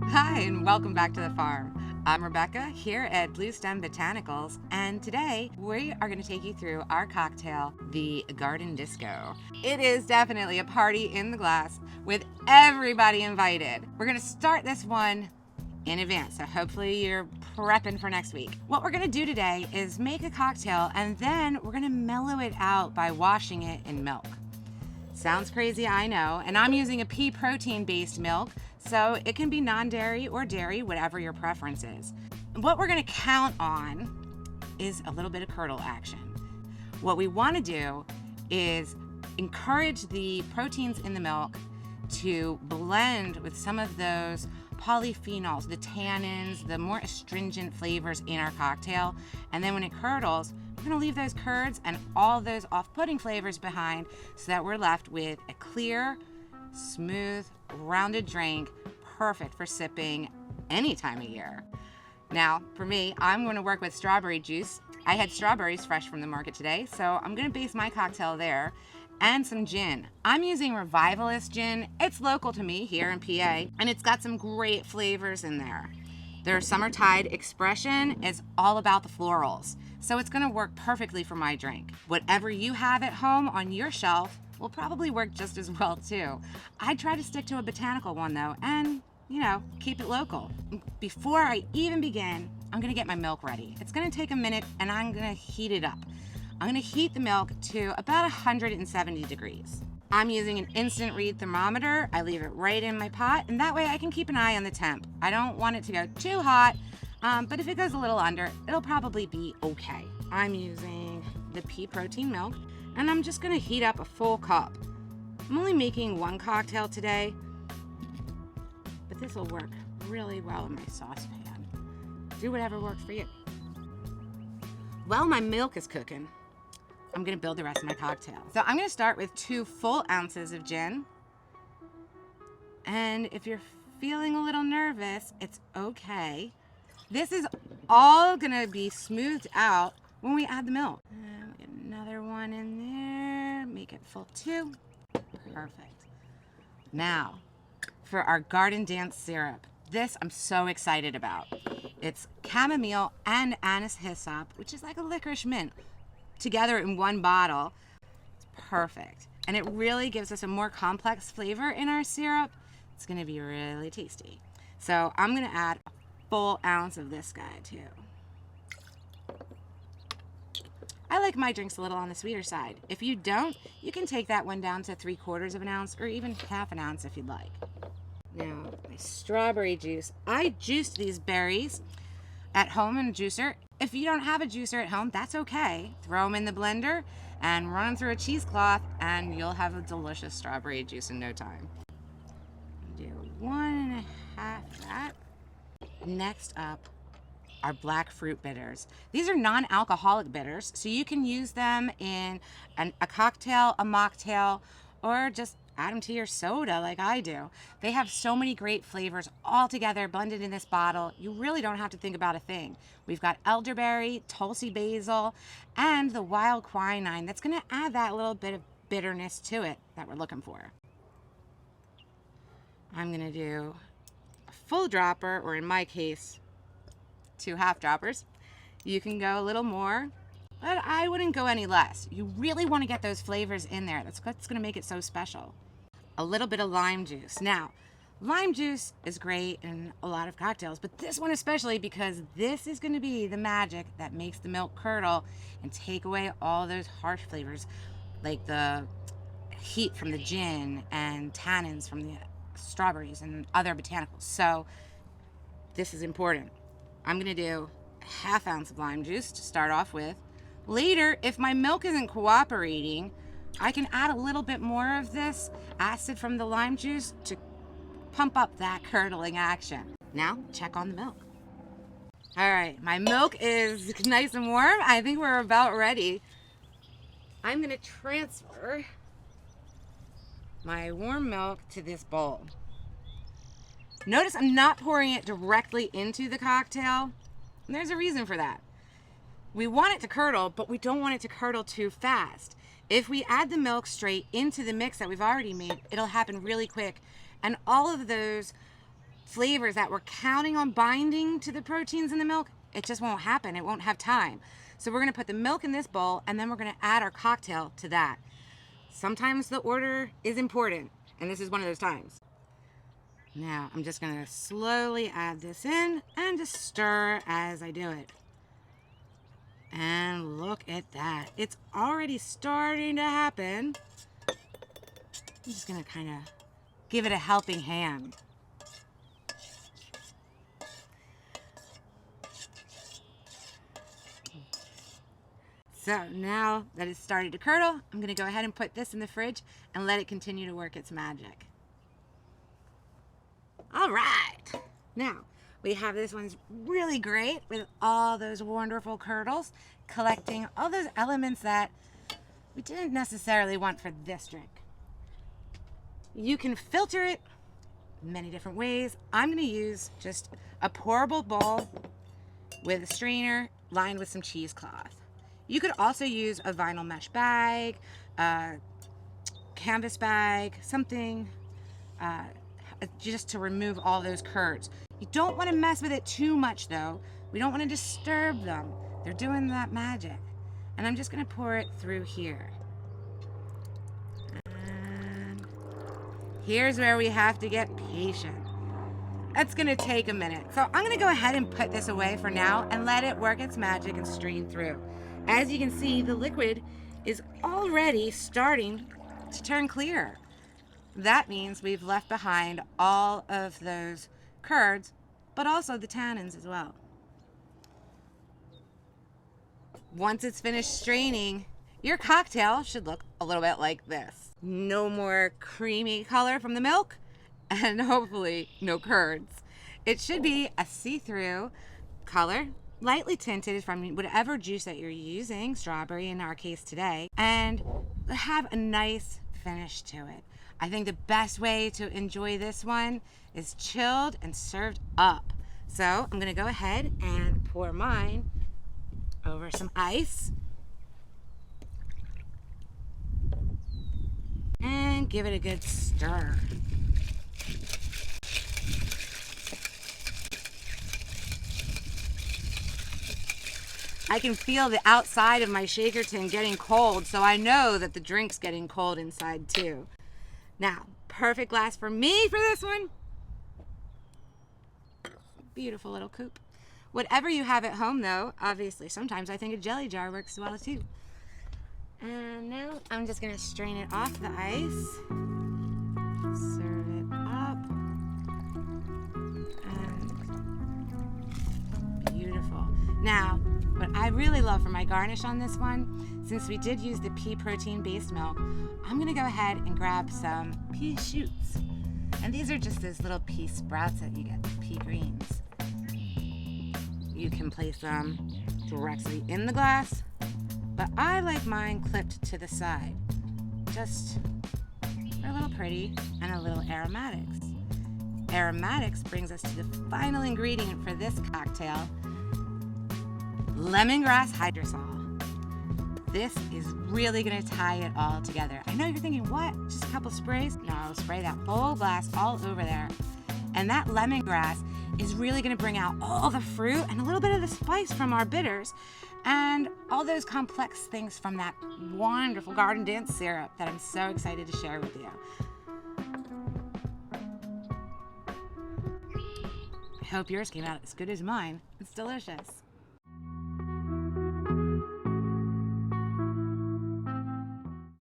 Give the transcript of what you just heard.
Hi, and welcome back to the farm. I'm Rebecca here at Blue Stem Botanicals, and today we are going to take you through our cocktail, the Garden Disco. It is definitely a party in the glass with everybody invited. We're going to start this one in advance, so hopefully you're prepping for next week. What we're going to do today is make a cocktail, and then we're going to mellow it out by washing it in milk. Sounds crazy, I know, and I'm using a pea protein based milk, so it can be non-dairy or dairy, whatever your preference is. What we're going to count on is a little bit of curdle action. What we want to do is encourage the proteins in the milk to blend with some of those polyphenols, the tannins, the more astringent flavors in our cocktail, and then when it curdles, we're going to leave those curds and all those off-putting flavors behind so that we're left with a clear, smooth, rounded drink, perfect for sipping any time of year. Now, for me, I'm going to work with strawberry juice. I had strawberries fresh from the market today, so I'm going to base my cocktail there, and some gin. I'm using Revivalist Gin. It's local to me here in PA, and it's got some great flavors in there. Their Summertide Expression is all about the florals, so it's going to work perfectly for my drink. Whatever you have at home on your shelf will probably work just as well too. I try to stick to a botanical one though, and keep it local. Before I even begin, I'm going to get my milk ready. It's going to take a minute, and I'm going to heat it up. I'm going to heat the milk to about 170 degrees. I'm using an instant read thermometer. I leave it right in my pot, and that way I can keep an eye on the temp. I don't want it to go too hot, but if it goes a little under, it'll probably be okay. I'm using the pea protein milk, and I'm just going to heat up a full cup. I'm only making one cocktail today, but this will work really well in my saucepan. Do whatever works for you. While my milk is cooking, I'm going to build the rest of my cocktail. So I'm going to start with 2 full ounces of gin. And if you're feeling a little nervous, it's okay. This is all going to be smoothed out when we add the milk. And we'll get another one in there. Make it full 2. Perfect. Now, for our garden dance syrup. This I'm so excited about. It's chamomile and anise hyssop, which is like a licorice mint, together in one bottle. It's perfect. And it really gives us a more complex flavor in our syrup. It's going to be really tasty. So I'm going to add a full ounce of this guy too. I like my drinks a little on the sweeter side. If you don't, you can take that one down to 3/4 of an ounce or even half an ounce if you'd like. Now, my strawberry juice. I juiced these berries at home in a juicer. If you don't have a juicer at home, that's okay. Throw them in the blender and run them through a cheesecloth, and you'll have a delicious strawberry juice in no time. Do 1.5 that. Next up are black fruit bitters. These are non-alcoholic bitters, so you can use them in a cocktail, a mocktail, or just add them to your soda like I do. They have so many great flavors all together blended in this bottle. You really don't have to think about a thing. We've got elderberry, Tulsi basil, and the wild quinine that's going to add that little bit of bitterness to it that we're looking for. I'm going to do a full dropper, or in my case, 2 half droppers. You can go a little more, but I wouldn't go any less. You really want to get those flavors in there. That's what's going to make it so special. A little bit of lime juice. Now, lime juice is great in a lot of cocktails, but this one especially, because this is going to be the magic that makes the milk curdle and take away all those harsh flavors like the heat from the gin and tannins from the strawberries and other botanicals. So this is important. I'm going to do a half ounce of lime juice to start off with. Later, if my milk isn't cooperating, I can add a little bit more of this acid from the lime juice to pump up that curdling action. Now, check on the milk. All right, my milk is nice and warm. I think we're about ready. I'm going to transfer my warm milk to this bowl. Notice I'm not pouring it directly into the cocktail. And there's a reason for that. We want it to curdle, but we don't want it to curdle too fast. If we add the milk straight into the mix that we've already made, it'll happen really quick. And all of those flavors that we're counting on binding to the proteins in the milk, it just won't happen. It won't have time. So we're gonna put the milk in this bowl, and then we're gonna add our cocktail to that. Sometimes the order is important, and this is one of those times. Now I'm just gonna slowly add this in and just stir as I do it. And look at that. It's already starting to happen. I'm just gonna kind of give it a helping hand. So now that it's started to curdle, I'm gonna go ahead and put this in the fridge and let it continue to work its magic. All right, now we have this one's really great with all those wonderful curdles, collecting all those elements that we didn't necessarily want for this drink. You can filter it many different ways. I'm gonna use just a pourable bowl with a strainer lined with some cheesecloth. You could also use a vinyl mesh bag, a canvas bag, something just to remove all those curds. You don't want to mess with it too much though. We don't want to disturb them. They're doing that magic. And I'm just going to pour it through here. And here's where we have to get patient. That's going to take a minute. So I'm going to go ahead and put this away for now and let it work its magic and strain through. As you can see, the liquid is already starting to turn clear. That means we've left behind all of those curds, but also the tannins as well. Once it's finished straining, your cocktail should look a little bit like this. No more creamy color from the milk, and hopefully no curds. It should be a see-through color, lightly tinted from whatever juice that you're using, strawberry in our case today, and have a nice finish to it. I think the best way to enjoy this one is chilled and served up. So I'm gonna go ahead and pour mine over some ice and give it a good stir. I can feel the outside of my shaker tin getting cold, so I know that the drink's getting cold inside too. Now, perfect glass for me for this one. Beautiful little coupe. Whatever you have at home though, obviously, sometimes I think a jelly jar works well too. And now I'm just gonna strain it off the ice. Serve it up. And beautiful. Now, what I really love for my garnish on this one, since we did use the pea protein based milk, I'm gonna go ahead and grab some pea shoots. And these are just those little pea sprouts that you get, pea greens. You can place them directly in the glass, but I like mine clipped to the side, just for a little pretty and a little aromatics. Aromatics brings us to the final ingredient for this cocktail, lemongrass hydrosol. This is really gonna tie it all together. I know you're thinking, what? Just a couple sprays? No, spray that whole glass all over there. And that lemongrass is really gonna bring out all the fruit and a little bit of the spice from our bitters and all those complex things from that wonderful garden dance syrup that I'm so excited to share with you. I hope yours came out as good as mine. It's delicious.